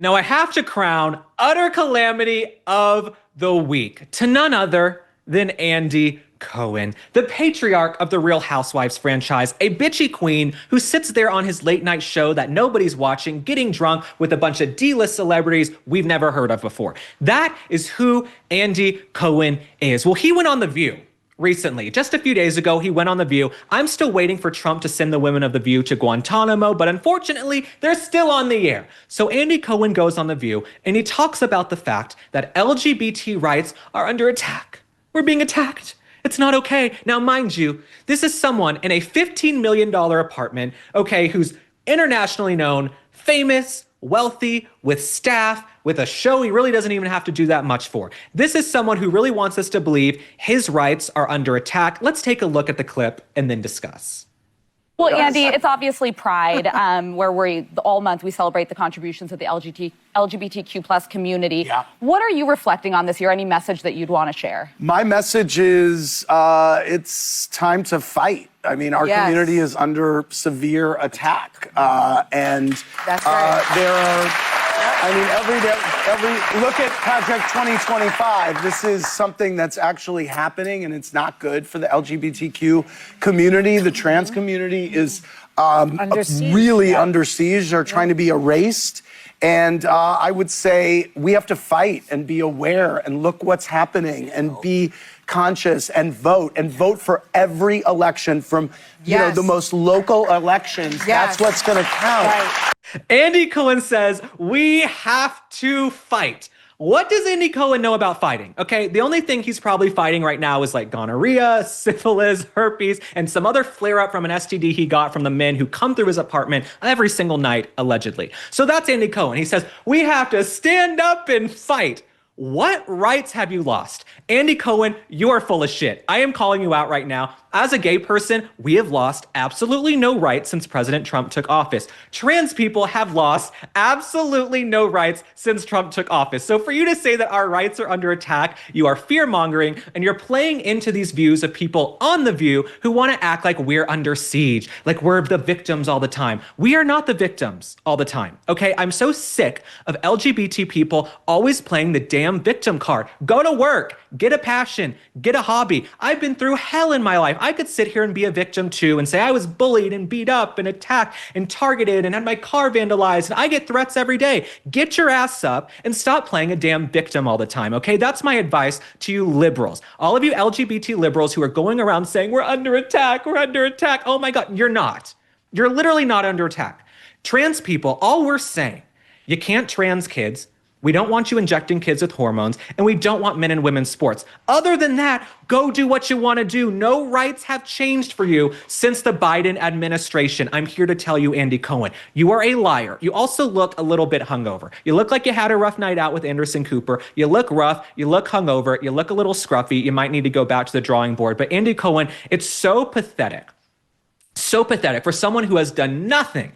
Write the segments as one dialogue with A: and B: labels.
A: Now I have to crown utter calamity of the week to none other than Andy Cohen, the patriarch of the Real Housewives franchise, a bitchy queen who sits there on his late night show that nobody's watching, getting drunk with a bunch of D-list celebrities we've never heard of before. That is who Andy Cohen is. Well, he went on The View recently. Just a few days ago, he went on The View. I'm still waiting for Trump to send the women of The View to Guantanamo, but unfortunately, they're still on the air. So Andy Cohen goes on The View, and he talks about the fact that LGBT rights are under attack. We're being attacked. It's not okay. Now, mind you, this is someone in a $15 million apartment, okay, who's internationally known, famous, wealthy, with staff, with a show he really doesn't even have to do that much for. This is someone who really wants us to believe his rights are under attack. Let's take a look at the clip and then discuss.
B: Well, Andy, it's obviously Pride, where all month we celebrate the contributions of the LGBTQ plus community.
C: Yeah.
B: What are you reflecting on this year? Any message that you'd want to share?
C: My message is it's time to fight. I mean, our community is under severe attack. And
B: That's right.
C: there are, I mean, look at Project 2025. This is something that's actually happening, and it's not good for the LGBTQ community. The trans community is really under siege. They're trying to be erased. And I would say we have to fight and be aware and look what's happening and be conscious and vote for every election from the most local elections. That's what's going to count.
B: Right.
A: Andy Cohen says we have to fight. What does Andy Cohen know about fighting? Okay, the only thing he's probably fighting right now is like gonorrhea, syphilis, herpes, and some other flare-up from an STD he got from the men who come through his apartment every single night, allegedly. So that's Andy Cohen. He says, we have to stand up and fight. What rights have you lost? Andy Cohen, you are full of shit. I am calling you out right now. As a gay person, we have lost absolutely no rights since President Trump took office. Trans people have lost absolutely no rights since Trump took office. So for you to say that our rights are under attack, you are fear-mongering, and you're playing into these views of people on The View who want to act like we're under siege, like we're the victims all the time. We are not the victims all the time, okay? I'm so sick of LGBT people always playing the damn victim card. Go to work, get a passion, get a hobby. I've been through hell in my life. I could sit here and be a victim too and say I was bullied and beat up and attacked and targeted and had my car vandalized, and I get threats every day. Get your ass up and stop playing a damn victim all the time, okay? That's my advice to you liberals. All of you LGBT liberals who are going around saying we're under attack, we're under attack. Oh my God, you're not. You're literally not under attack. Trans people, all we're saying, you can't trans kids. We don't want you injecting kids with hormones, and we don't want men and women's sports. Other than that, go do what you want to do. No rights have changed for you since the Biden administration. I'm here to tell you, Andy Cohen, you are a liar. You also look a little bit hungover. You look like you had a rough night out with Anderson Cooper. You look rough. You look hungover. You look a little scruffy. You might need to go back to the drawing board. But Andy Cohen, it's so pathetic for someone who has done nothing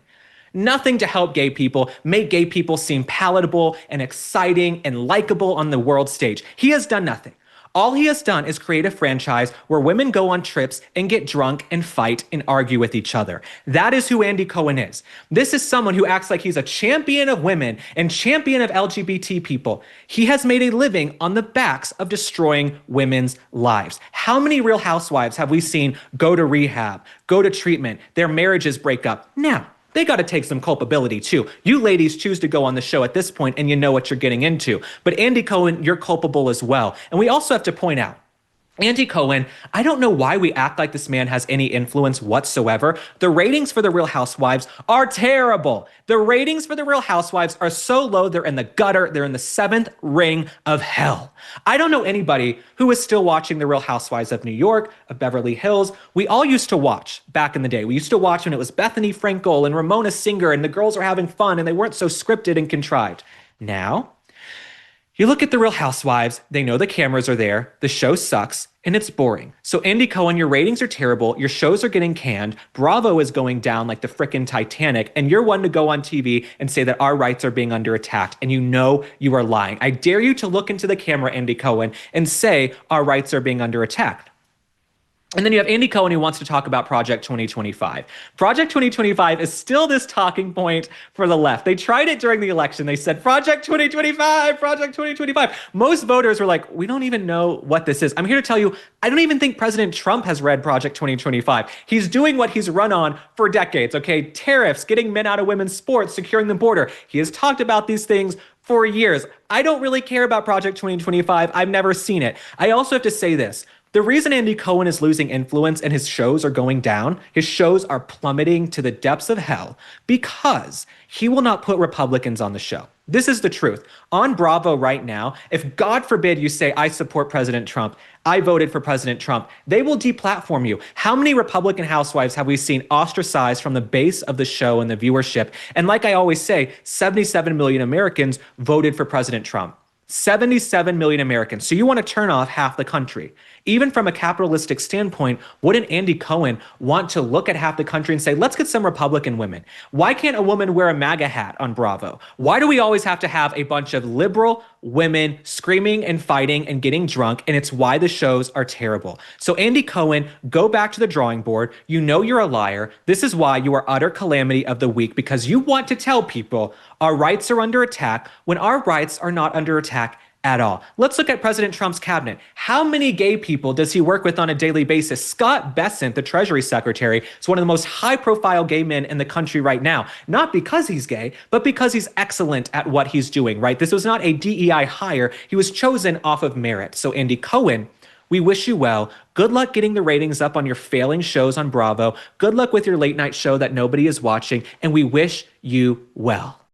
A: to help gay people, make gay people seem palatable and exciting and likable on the world stage. He has done nothing. All he has done is create a franchise where women go on trips and get drunk and fight and argue with each other. That is who Andy Cohen is. This is someone who acts like he's a champion of women and champion of LGBT people. He has made a living on the backs of destroying women's lives. How many Real Housewives have we seen go to rehab, go to treatment, their marriages break up? Now, they got to take some culpability too. You ladies choose to go on the show at this point and you know what you're getting into. But Andy Cohen, you're culpable as well. And we also have to point out, Andy Cohen, I don't know why we act like this man has any influence whatsoever. The ratings for The Real Housewives are terrible. The ratings for The Real Housewives are so low, they're in the gutter. They're in the seventh ring of hell. I don't know anybody who is still watching The Real Housewives of New York, of Beverly Hills. We all used to watch back in the day. We used to watch when it was Bethany Frankel and Ramona Singer and the girls were having fun and they weren't so scripted and contrived. Now, you look at The Real Housewives, they know the cameras are there, the show sucks, and it's boring. So Andy Cohen, your ratings are terrible, your shows are getting canned, Bravo is going down like the frickin' Titanic, and you're one to go on TV and say that our rights are being under attack, and you know you are lying. I dare you to look into the camera, Andy Cohen, and say our rights are being under attack. And then you have Andy Cohen who wants to talk about Project 2025. Project 2025 is still this talking point for the left. They tried it during the election. They said, Project 2025, Project 2025. Most voters were like, we don't even know what this is. I'm here to tell you, I don't even think President Trump has read Project 2025. He's doing what he's run on for decades, okay? Tariffs, getting men out of women's sports, securing the border. He has talked about these things for years. I don't really care about Project 2025. I've never seen it. I also have to say this. The reason Andy Cohen is losing influence and his shows are going down, his shows are plummeting to the depths of hell because he will not put Republicans on the show. This is the truth. On Bravo right now, if God forbid you say, I support President Trump, I voted for President Trump, they will deplatform you. How many Republican housewives have we seen ostracized from the base of the show and the viewership? And like I always say, 77 million Americans voted for President Trump. 77 million Americans. So you want to turn off half the country. Even from a capitalistic standpoint, wouldn't Andy Cohen want to look at half the country and say, let's get some Republican women? Why can't a woman wear a MAGA hat on Bravo? Why do we always have to have a bunch of liberal women screaming and fighting and getting drunk? And it's why the shows are terrible. So Andy Cohen, go back to the drawing board. You know you're a liar. This is why you are utter calamity of the week, because you want to tell people our rights are under attack when our rights are not under attack at all. Let's look at President Trump's cabinet. How many gay people does he work with on a daily basis? Scott Bessent, the Treasury Secretary, is one of the most high-profile gay men in the country right now. Not because he's gay, but because he's excellent at what he's doing, right? This was not a DEI hire. He was chosen off of merit. So Andy Cohen, we wish you well. Good luck getting the ratings up on your failing shows on Bravo. Good luck with your late night show that nobody is watching. And we wish you well.